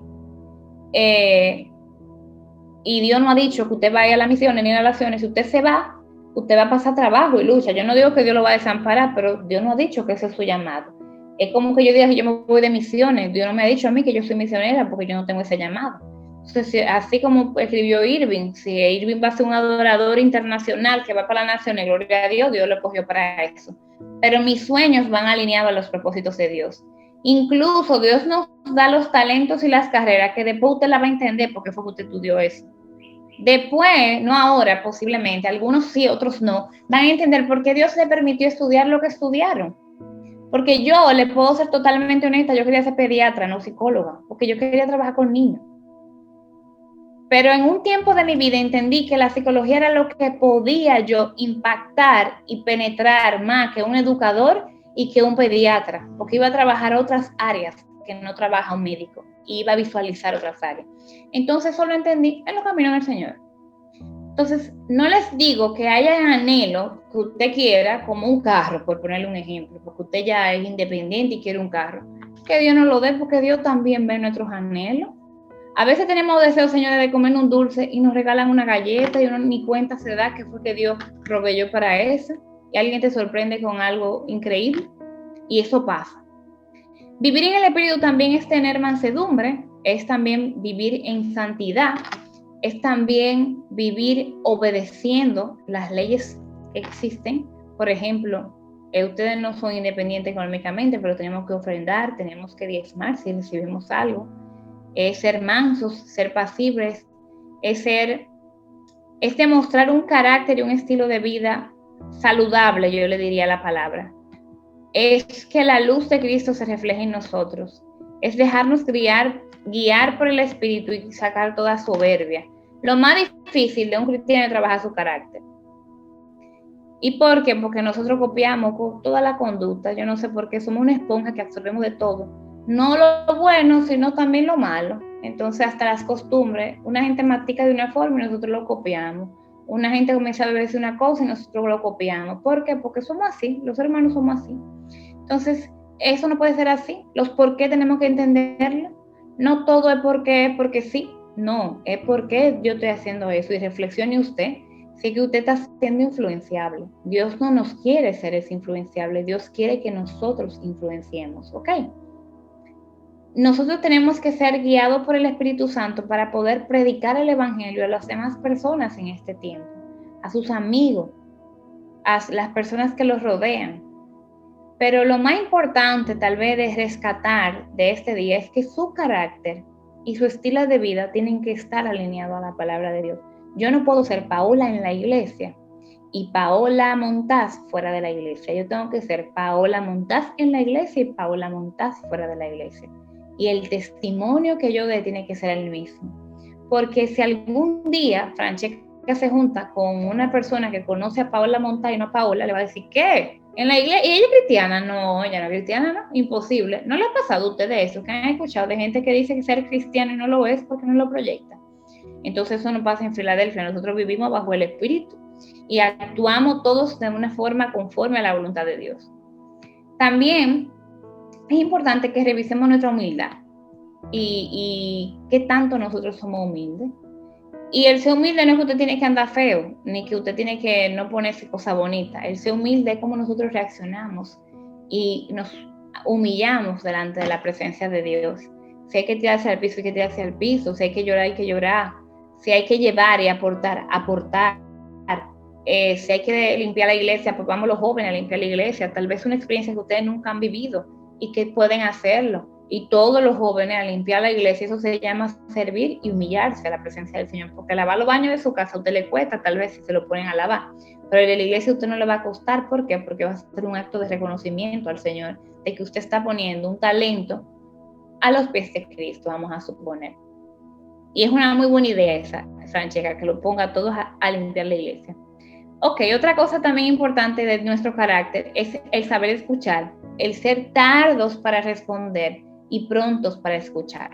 y Dios no ha dicho que usted vaya a las misiones ni a las naciones. Si usted se va, usted va a pasar trabajo y lucha. Yo no digo que Dios lo va a desamparar, pero Dios no ha dicho que ese es su llamado. Es como que yo diga que yo me voy de misiones. Dios no me ha dicho a mí que yo soy misionera porque yo no tengo ese llamado. Entonces, así como escribió Irving, si Irving va a ser un adorador internacional que va para la nación, gloria a Dios, Dios lo cogió para eso. Pero mis sueños van alineados a los propósitos de Dios. Incluso Dios nos da los talentos y las carreras que después usted la va a entender porque fue que usted estudió eso. Después, no ahora, posiblemente, algunos sí, otros no, van a entender por qué Dios le permitió estudiar lo que estudiaron. Porque yo le puedo ser totalmente honesta, yo quería ser pediatra, no psicóloga, porque yo quería trabajar con niños. Pero en un tiempo de mi vida entendí que la psicología era lo que podía yo impactar y penetrar más que un educador y que un pediatra, porque iba a trabajar otras áreas que no trabaja un médico, y iba a visualizar otras áreas. Entonces eso lo entendí en los caminos del Señor. Entonces, no les digo que haya anhelo que usted quiera, como un carro, por ponerle un ejemplo, porque usted ya es independiente y quiere un carro, que Dios nos lo dé, porque Dios también ve nuestros anhelos. A veces tenemos deseos, señores, de comer un dulce y nos regalan una galleta y uno ni cuenta se da que fue que Dios proveyó para eso, y alguien te sorprende con algo increíble, y eso pasa. Vivir en el Espíritu también es tener mansedumbre, es también vivir en santidad, es también vivir obedeciendo las leyes que existen. Por ejemplo, ustedes no son independientes económicamente, pero tenemos que ofrendar, tenemos que diezmar si recibimos algo. Es ser mansos, ser pasibles, es demostrar un carácter y un estilo de vida saludable, yo le diría la palabra. Es que la luz de Cristo se refleje en nosotros, es dejarnos guiar por el Espíritu y sacar toda soberbia. Lo más difícil de un cristiano es trabajar su carácter. ¿Y por qué? Porque nosotros copiamos con toda la conducta. Yo no sé por qué somos una esponja que absorbemos de todo. No lo bueno, sino también lo malo. Entonces, hasta las costumbres. Una gente mastica de una forma y nosotros lo copiamos. Una gente comienza a beberse una cosa y nosotros lo copiamos. ¿Por qué? Porque somos así. Los hermanos somos así. Entonces, eso no puede ser así. Los por qué tenemos que entenderlo. No todo es porque sí. No, es porque yo estoy haciendo eso. Y reflexione usted si que usted está siendo influenciable. Dios no nos quiere ser ese influenciable. Dios quiere que nosotros influenciemos, ¿ok? Nosotros tenemos que ser guiados por el Espíritu Santo para poder predicar el Evangelio a las demás personas en este tiempo, a sus amigos, a las personas que los rodean. Pero lo más importante tal vez de rescatar de este día es que su carácter y su estilo de vida tienen que estar alineados a la palabra de Dios. Yo no puedo ser Paola en la iglesia y Paola Montaz fuera de la iglesia. Yo tengo que ser Paola Montaz en la iglesia y Paola Montaz fuera de la iglesia. Y el testimonio que yo dé tiene que ser el mismo. Porque si algún día Francesca se junta con una persona que conoce a Paola Montaz y no a Paola, le va a decir, ¿qué? En la iglesia, ¿y ella es cristiana? No, ella no es cristiana, no, imposible. ¿No le ha pasado a ustedes eso? Que han escuchado de gente que dice que ser cristiano y no lo es porque no lo proyecta. Entonces eso no pasa en Filadelfia, nosotros vivimos bajo el Espíritu y actuamos todos de una forma conforme a la voluntad de Dios. También es importante que revisemos nuestra humildad y qué tanto nosotros somos humildes. Y el ser humilde no es que usted tiene que andar feo, ni que usted tiene que no ponerse cosas bonitas. El ser humilde es como nosotros reaccionamos y nos humillamos delante de la presencia de Dios. Si hay que tirarse al piso, hay que tirarse al piso. Si hay que llorar, hay que llorar. Si hay que llevar y aportar, aportar. Si hay que limpiar la iglesia, pues vamos los jóvenes a limpiar la iglesia. Tal vez una experiencia que ustedes nunca han vivido y que pueden hacerlo. Y todos los jóvenes a limpiar la iglesia, eso se llama servir y humillarse a la presencia del Señor. Porque lavar los baños de su casa a usted le cuesta, tal vez si se lo ponen a lavar. Pero el de la iglesia a usted no le va a costar. ¿Por qué? Porque va a ser un acto de reconocimiento al Señor, de que usted está poniendo un talento a los pies de Cristo, vamos a suponer. Y es una muy buena idea esa, Francesca, que lo ponga a todos a limpiar la iglesia. Ok, otra cosa también importante de nuestro carácter es el saber escuchar, el ser tardos para responder y prontos para escuchar.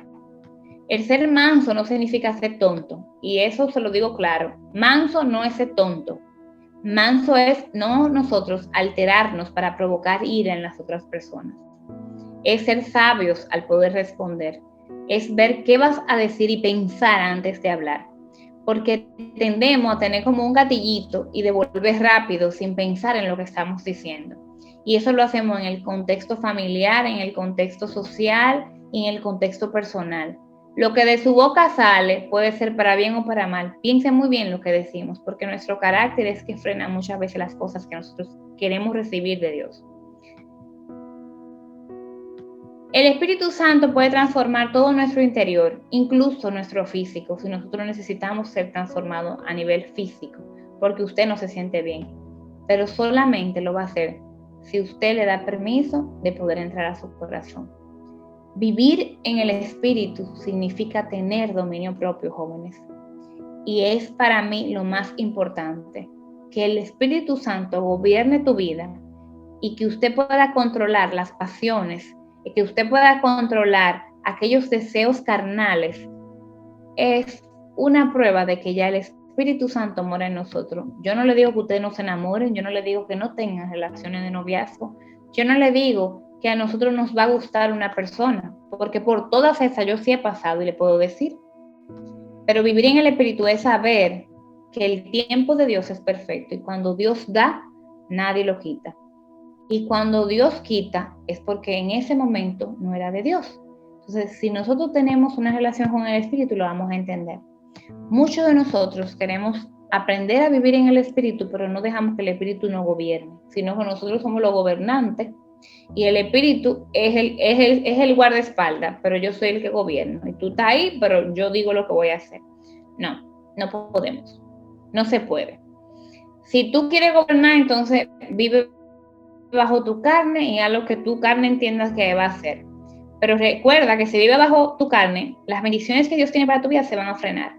El ser manso no significa ser tonto, y eso se lo digo claro. Manso no es ser tonto. Manso es no nosotros alterarnos para provocar ira en las otras personas. Es ser sabios al poder responder. Es ver qué vas a decir y pensar antes de hablar. Porque tendemos a tener como un gatillito y devolver rápido sin pensar en lo que estamos diciendo. Y eso lo hacemos en el contexto familiar, en el contexto social y en el contexto personal. Lo que de su boca sale puede ser para bien o para mal. Piensen muy bien lo que decimos, porque nuestro carácter es que frena muchas veces las cosas que nosotros queremos recibir de Dios. El Espíritu Santo puede transformar todo nuestro interior, incluso nuestro físico, si nosotros necesitamos ser transformados a nivel físico, porque usted no se siente bien. Pero solamente lo va a hacer si usted le da permiso de poder entrar a su corazón. Vivir en el Espíritu significa tener dominio propio, jóvenes. Y es para mí lo más importante, que el Espíritu Santo gobierne tu vida y que usted pueda controlar las pasiones, y que usted pueda controlar aquellos deseos carnales, es una prueba de que ya el Espíritu Santo mora en nosotros. Yo no le digo que ustedes no se enamoren, yo no le digo que no tengan relaciones de noviazgo, yo no le digo que a nosotros nos va a gustar una persona, porque por todas esas yo sí he pasado y le puedo decir. Pero vivir en el Espíritu es saber que el tiempo de Dios es perfecto y cuando Dios da, nadie lo quita. Y cuando Dios quita, es porque en ese momento no era de Dios. Entonces, si nosotros tenemos una relación con el Espíritu, lo vamos a entender. Muchos de nosotros queremos aprender a vivir en el Espíritu, pero no dejamos que el Espíritu nos gobierne, sino que nosotros somos los gobernantes y el Espíritu es el guardaespaldas, pero yo soy el que gobierno. Y tú estás ahí, pero yo digo lo que voy a hacer. No, no podemos. No se puede. Si tú quieres gobernar, entonces vive bajo tu carne y a lo que tu carne entiendas que va a hacer. Pero recuerda que si vive bajo tu carne, las bendiciones que Dios tiene para tu vida se van a frenar.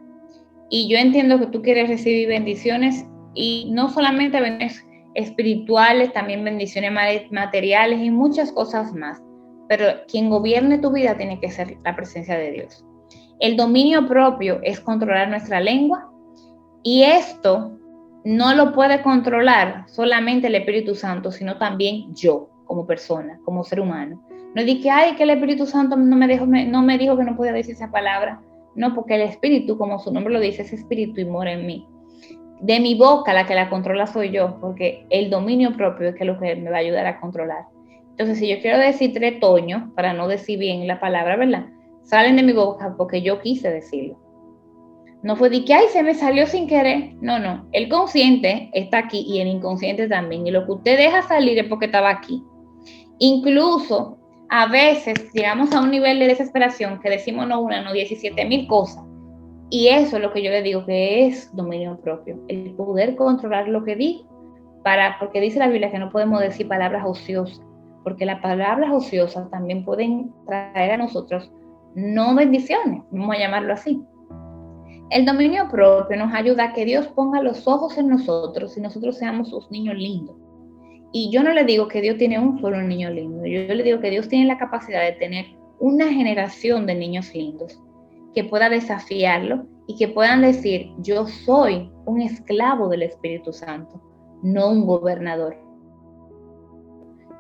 Y yo entiendo que tú quieres recibir bendiciones, y no solamente bendiciones espirituales, también bendiciones materiales y muchas cosas más. Pero quien gobierne tu vida tiene que ser la presencia de Dios. El dominio propio es controlar nuestra lengua, y esto no lo puede controlar solamente el Espíritu Santo, sino también yo como persona, como ser humano. No di que, ay, que el Espíritu Santo no me dijo que no podía decir esa palabra. No, porque el Espíritu, como su nombre lo dice, es Espíritu y mora en mí. De mi boca la que la controla soy yo, porque el dominio propio es que lo que me va a ayudar a controlar. Entonces, si yo quiero decir tretoño, para no decir bien la palabra, ¿verdad? Salen de mi boca porque yo quise decirlo. No fue de que, ay, se me salió sin querer. No, no. El consciente está aquí y el inconsciente también. Y lo que usted deja salir es porque estaba aquí. Incluso, a veces llegamos a un nivel de desesperación que decimos no una, no 17,000 cosas. Y eso es lo que yo le digo que es dominio propio. El poder controlar lo que digo. Porque dice la Biblia que no podemos decir palabras ociosas. Porque las palabras ociosas también pueden traer a nosotros no bendiciones. Vamos a llamarlo así. El dominio propio nos ayuda a que Dios ponga los ojos en nosotros y nosotros seamos sus niños lindos. Y yo no le digo que Dios tiene un solo niño lindo, yo le digo que Dios tiene la capacidad de tener una generación de niños lindos que pueda desafiarlo y que puedan decir, yo soy un esclavo del Espíritu Santo, no un gobernador.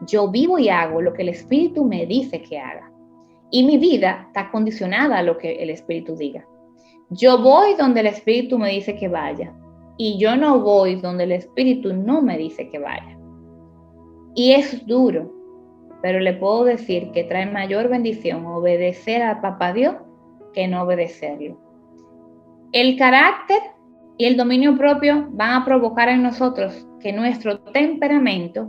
Yo vivo y hago lo que el Espíritu me dice que haga. Y mi vida está condicionada a lo que el Espíritu diga. Yo voy donde el Espíritu me dice que vaya, y yo no voy donde el Espíritu no me dice que vaya. Y es duro, pero le puedo decir que trae mayor bendición obedecer a Papá Dios que no obedecerlo. El carácter y el dominio propio van a provocar en nosotros que nuestro temperamento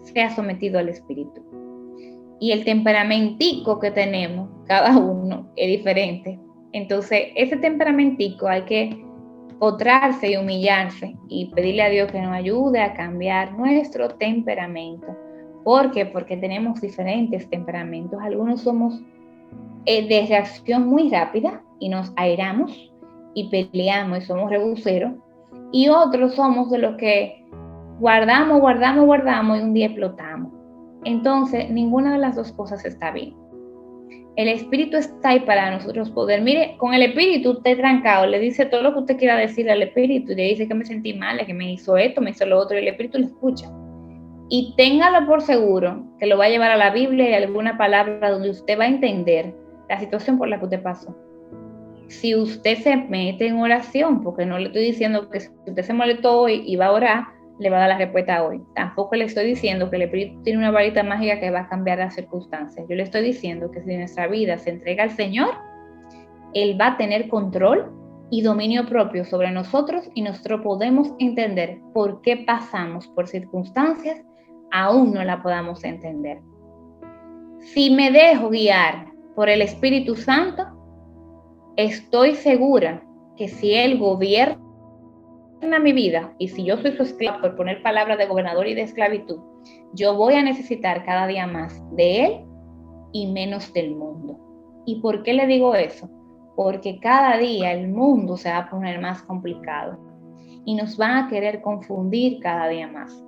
sea sometido al Espíritu. Y el temperamentico que tenemos, cada uno es diferente. Entonces, ese temperamentico hay que postrarse y humillarse y pedirle a Dios que nos ayude a cambiar nuestro temperamento. ¿Por qué? Porque tenemos diferentes temperamentos. Algunos somos de reacción muy rápida y nos airamos y peleamos y somos rebuceros. Y otros somos de los que guardamos y un día explotamos. Entonces, ninguna de las dos cosas está bien. El Espíritu está ahí para nosotros poder, mire, con el Espíritu usted trancado, le dice todo lo que usted quiera decirle al Espíritu, y le dice que me sentí mal, que me hizo esto, me hizo lo otro, y el Espíritu lo escucha. Y téngalo por seguro que lo va a llevar a la Biblia y a alguna palabra donde usted va a entender la situación por la que usted pasó. Si usted se mete en oración, porque no le estoy diciendo que si usted se molestó hoy y va a orar, le va a dar la respuesta hoy. Tampoco le estoy diciendo que el Espíritu tiene una varita mágica que va a cambiar las circunstancias. Yo le estoy diciendo que si nuestra vida se entrega al Señor, Él va a tener control y dominio propio sobre nosotros, y nosotros podemos entender por qué pasamos por circunstancias, aún no la podamos entender. Si me dejo guiar por el Espíritu Santo, estoy segura que si Él gobierna mi vida, y si yo soy su esclavo, por poner palabras de gobernador y de esclavitud, yo voy a necesitar cada día más de Él y menos del mundo. ¿Y por qué le digo eso? Porque cada día el mundo se va a poner más complicado y nos van a querer confundir cada día más.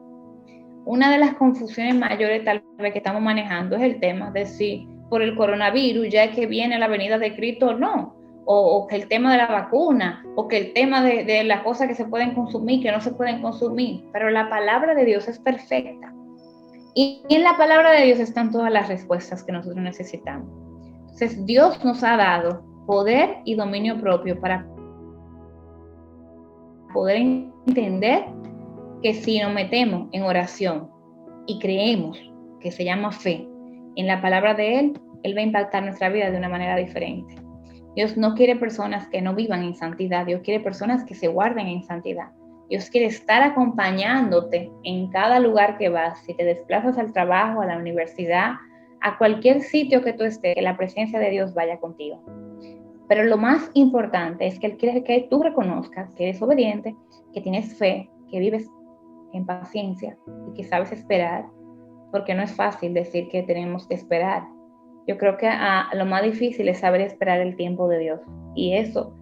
Una de las confusiones mayores tal vez que estamos manejando es el tema de si por el coronavirus ya es que viene la venida de Cristo o no. O que el tema de la vacuna, o que el tema de las cosas que se pueden consumir, que no se pueden consumir. Pero la palabra de Dios es perfecta. Y en la palabra de Dios están todas las respuestas que nosotros necesitamos. Entonces, Dios nos ha dado poder y dominio propio para poder entender que si nos metemos en oración y creemos, que se llama fe, en la palabra de Él, Él va a impactar nuestra vida de una manera diferente. Dios no quiere personas que no vivan en santidad, Dios quiere personas que se guarden en santidad. Dios quiere estar acompañándote en cada lugar que vas. Si te desplazas al trabajo, a la universidad, a cualquier sitio que tú estés, que la presencia de Dios vaya contigo. Pero lo más importante es que Él quiere que tú reconozcas que eres obediente, que tienes fe, que vives en paciencia y que sabes esperar, porque no es fácil decir que tenemos que esperar. Yo creo que lo más difícil es saber esperar el tiempo de Dios, y eso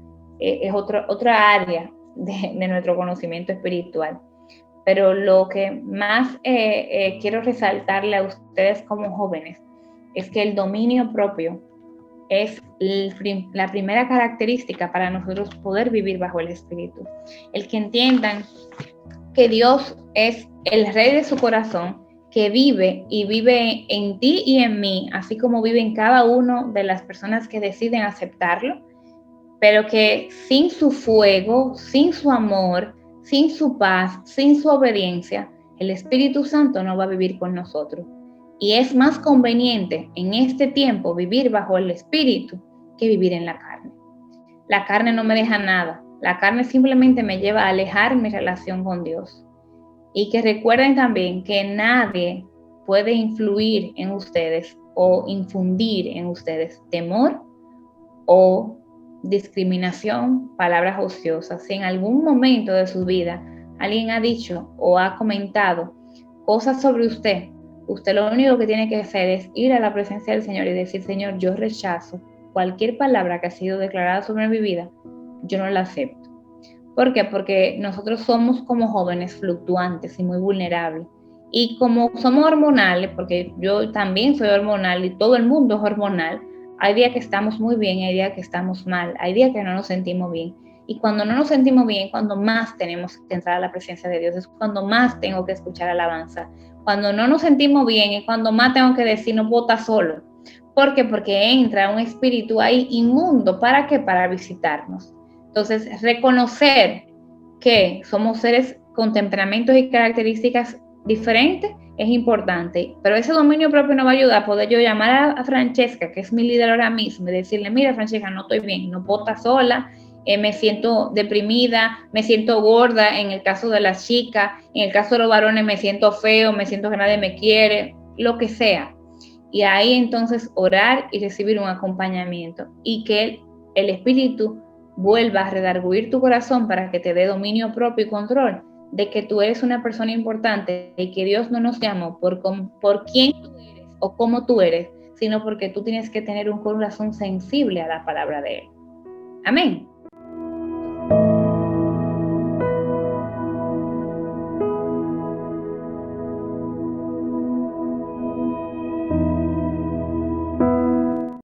es otra área de nuestro conocimiento espiritual. Pero lo que más quiero resaltarle a ustedes como jóvenes es que el dominio propio es la primera característica para nosotros poder vivir bajo el Espíritu. El que entiendan que Dios es el Rey de su corazón, que vive y vive en ti y en mí, así como vive en cada uno de las personas que deciden aceptarlo, pero que sin su fuego, sin su amor, sin su paz, sin su obediencia, el Espíritu Santo no va a vivir con nosotros. Y es más conveniente en este tiempo vivir bajo el Espíritu que vivir en la carne. La carne no me deja nada. La carne simplemente me lleva a alejar mi relación con Dios. Y que recuerden también que nadie puede influir en ustedes o infundir en ustedes temor o discriminación, palabras ociosas. Si en algún momento de su vida alguien ha dicho o ha comentado cosas sobre usted, usted lo único que tiene que hacer es ir a la presencia del Señor y decir: Señor, yo rechazo cualquier palabra que ha sido declarada sobre mi vida, yo no la acepto. ¿Por qué? Porque nosotros somos como jóvenes fluctuantes y muy vulnerables. Y como somos hormonales, porque yo también soy hormonal y todo el mundo es hormonal, hay días que estamos muy bien y hay días que estamos mal, hay días que no nos sentimos bien. Y cuando no nos sentimos bien, cuando más tenemos que entrar a la presencia de Dios, es cuando más tengo que escuchar alabanza. Cuando no nos sentimos bien es cuando más tengo que decir: no puedo estar solo. ¿Por qué? Porque entra un espíritu ahí inmundo. ¿Para qué? Para visitarnos. Entonces, reconocer que somos seres con temperamentos y características diferentes es importante, pero ese dominio propio nos va a ayudar a poder yo llamar a Francesca, que es mi líder ahora mismo, y decirle: mira, Francesca, no estoy bien, no puedo estar sola, me siento deprimida, me siento gorda, en el caso de las chicas, en el caso de los varones me siento feo, me siento que nadie me quiere, lo que sea. Y ahí entonces orar y recibir un acompañamiento y que el Espíritu vuelva a redarguir tu corazón para que te dé dominio propio y control de que tú eres una persona importante y que Dios no nos llamó por quién tú eres o cómo tú eres, sino porque tú tienes que tener un corazón sensible a la palabra de Él. Amén.